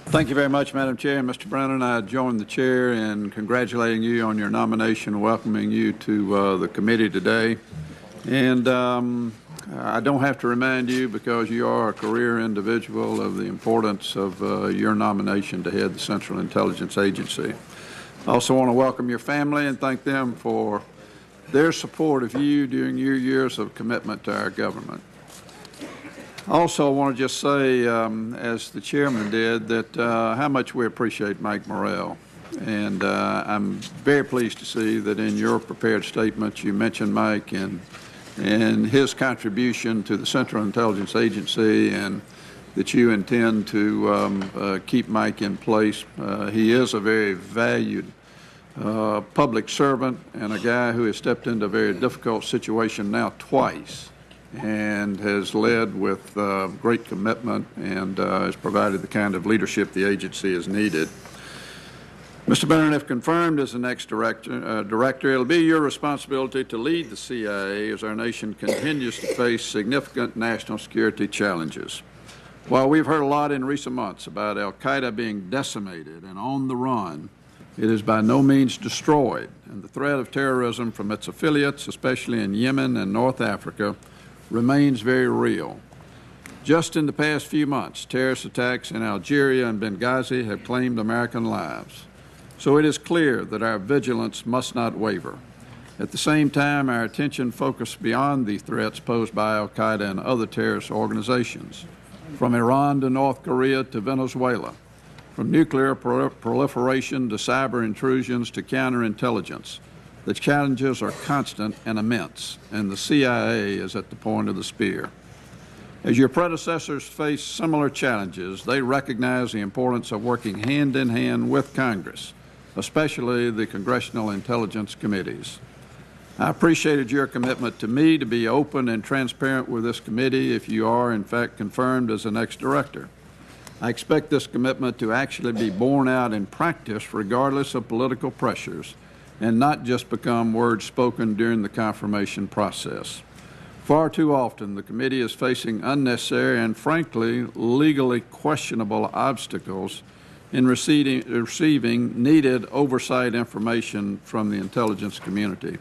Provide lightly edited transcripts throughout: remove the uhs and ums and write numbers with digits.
Thank you very much, Madam Chair. And Mr. Brennan, I join the chair in congratulating you on your nomination and welcoming you to the committee today. And I don't have to remind you, because you are a career individual, of the importance of your nomination to head the Central Intelligence Agency. I also want to welcome your family and thank them for their support of you during your years of commitment to our government. Also, I want to just say, as the chairman did, that how much we appreciate Mike Morrell. And I'm very pleased to see that in your prepared statement you mentioned Mike and his contribution to the Central Intelligence Agency, and that you intend to keep Mike in place. He is a very valued public servant and a guy who has stepped into a very difficult situation now twice, and has led with great commitment and has provided the kind of leadership the agency has needed. Mr. Brennan, if confirmed as the next director, it'll be your responsibility to lead the CIA as our nation continues to face significant national security challenges. While we've heard a lot in recent months about al-Qaeda being decimated and on the run, it is by no means destroyed, and the threat of terrorism from its affiliates, especially in Yemen and North Africa, remains very real. Just in the past few months, terrorist attacks in Algeria and Benghazi have claimed American lives. So it is clear that our vigilance must not waver. At the same time, our attention focused beyond the threats posed by al-Qaeda and other terrorist organizations, from Iran to North Korea to Venezuela, from nuclear proliferation to cyber intrusions to counterintelligence. The challenges are constant and immense, and the CIA is at the point of the spear. As your predecessors faced similar challenges, they recognize the importance of working hand in hand with Congress, especially the Congressional Intelligence Committees. I appreciated your commitment to me to be open and transparent with this committee if you are, in fact, confirmed as the next director. I expect this commitment to actually be borne out in practice regardless of political pressures, and not just become words spoken during the confirmation process. Far too often, the committee is facing unnecessary and, frankly, legally questionable obstacles in receiving needed oversight information from the intelligence community.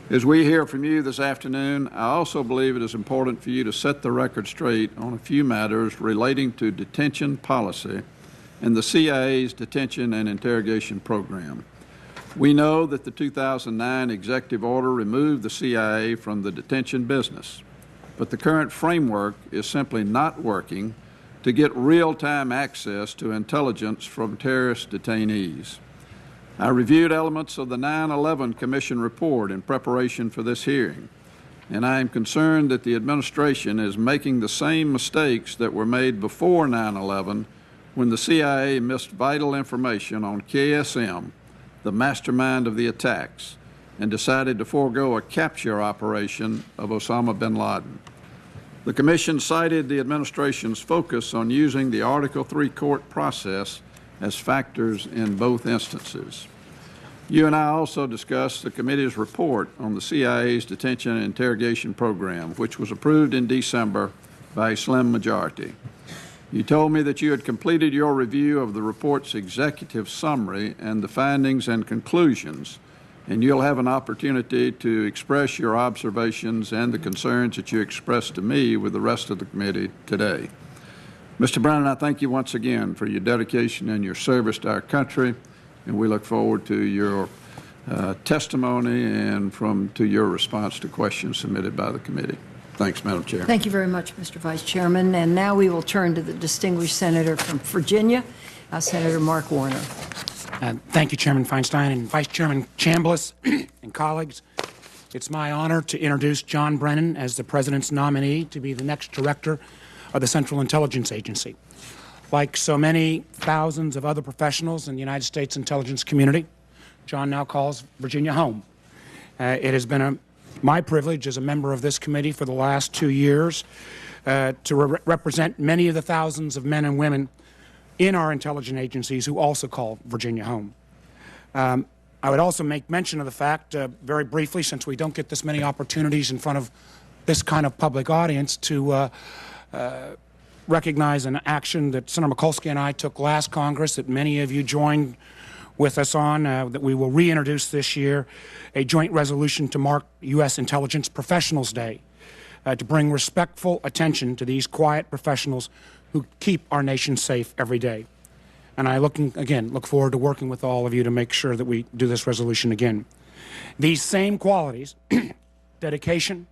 As we hear from you this afternoon, I also believe it is important for you to set the record straight on a few matters relating to detention policy and the CIA's detention and interrogation program. We know that the 2009 executive order removed the CIA from the detention business, but the current framework is simply not working to get real-time access to intelligence from terrorist detainees. I reviewed elements of the 9/11 Commission report in preparation for this hearing, and I am concerned that the administration is making the same mistakes that were made before 9/11 when the CIA missed vital information on KSM, the mastermind of the attacks, and decided to forego a capture operation of Osama bin Laden. The Commission cited the administration's focus on using the Article III court process as factors in both instances. You and I also discussed the committee's report on the CIA's detention and interrogation program, which was approved in December by a slim majority. You told me that you had completed your review of the report's executive summary and the findings and conclusions, and you'll have an opportunity to express your observations and the concerns that you expressed to me with the rest of the committee today. Mr. Brennan, I thank you once again for your dedication and your service to our country, and we look forward to your testimony and to your response to questions submitted by the committee. Thanks, Madam Chair. Thank you very much, Mr. Vice Chairman. And now we will turn to the distinguished senator from Virginia, Senator Mark Warner. Thank you, Chairman Feinstein and Vice Chairman Chambliss and colleagues. It's my honor to introduce John Brennan as the President's nominee to be the next director of the Central Intelligence Agency. Like so many thousands of other professionals in the United States intelligence community, John now calls Virginia home. It has been my privilege as a member of this committee for the last 2 years to represent many of the thousands of men and women in our intelligence agencies who also call Virginia home. I would also make mention of the fact, very briefly, since we don't get this many opportunities in front of this kind of public audience, to recognize an action that Senator Mikulski and I took last Congress that many of you joined with us on, that we will reintroduce this year, a joint resolution to mark U.S. Intelligence Professionals Day, to bring respectful attention to these quiet professionals who keep our nation safe every day. And I look forward to working with all of you to make sure that we do this resolution again. These same qualities, dedication,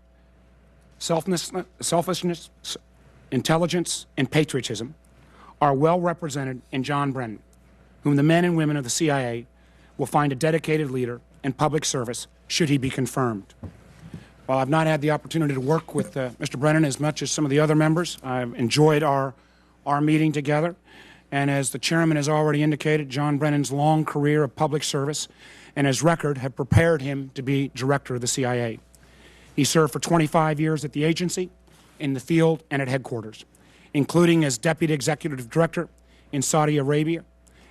selfishness, intelligence, and patriotism, are well represented in John Brennan, whom the men and women of the CIA will find a dedicated leader in public service should he be confirmed. While I've not had the opportunity to work with Mr. Brennan as much as some of the other members, I've enjoyed our meeting together. And as the chairman has already indicated, John Brennan's long career of public service and his record have prepared him to be director of the CIA. He served for 25 years at the agency, in the field, and at headquarters, including as deputy executive director in Saudi Arabia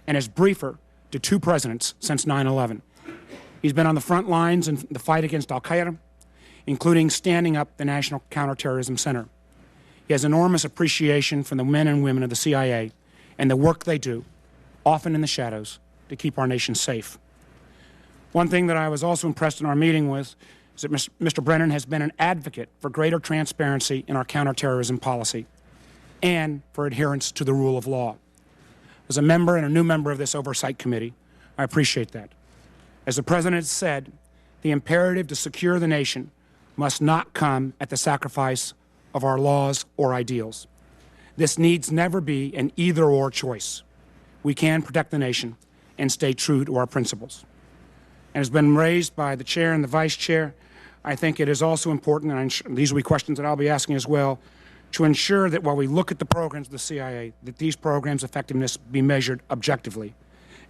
and as briefer to 2 presidents since 9/11. He's been on the front lines in the fight against al-Qaeda, including standing up the National Counterterrorism Center. He has enormous appreciation for the men and women of the CIA and the work they do, often in the shadows, to keep our nation safe. One thing that I was also impressed in our meeting with is that Mr. Brennan has been an advocate for greater transparency in our counterterrorism policy and for adherence to the rule of law. As a member and a new member of this Oversight Committee, I appreciate that. As the President said, the imperative to secure the nation must not come at the sacrifice of our laws or ideals. This needs never be an either-or choice. We can protect the nation and stay true to our principles. And has been raised by the chair and the vice chair, I think it is also important, and these will be questions that I'll be asking as well, to ensure that while we look at the programs of the CIA, that these programs' effectiveness be measured objectively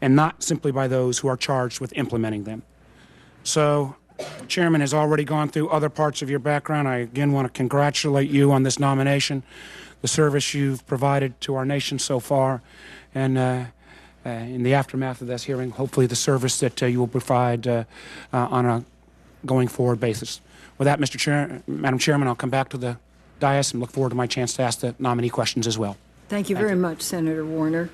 and not simply by those who are charged with implementing them. So, the Chairman has already gone through other parts of your background. I again want to congratulate you on this nomination, the service you've provided to our nation so far, and in the aftermath of this hearing, hopefully the service that you will provide on a going forward basis. With that, Madam Chairman, I'll come back to the dais and look forward to my chance to ask the nominee questions as well. Thank you very much, Senator Warner.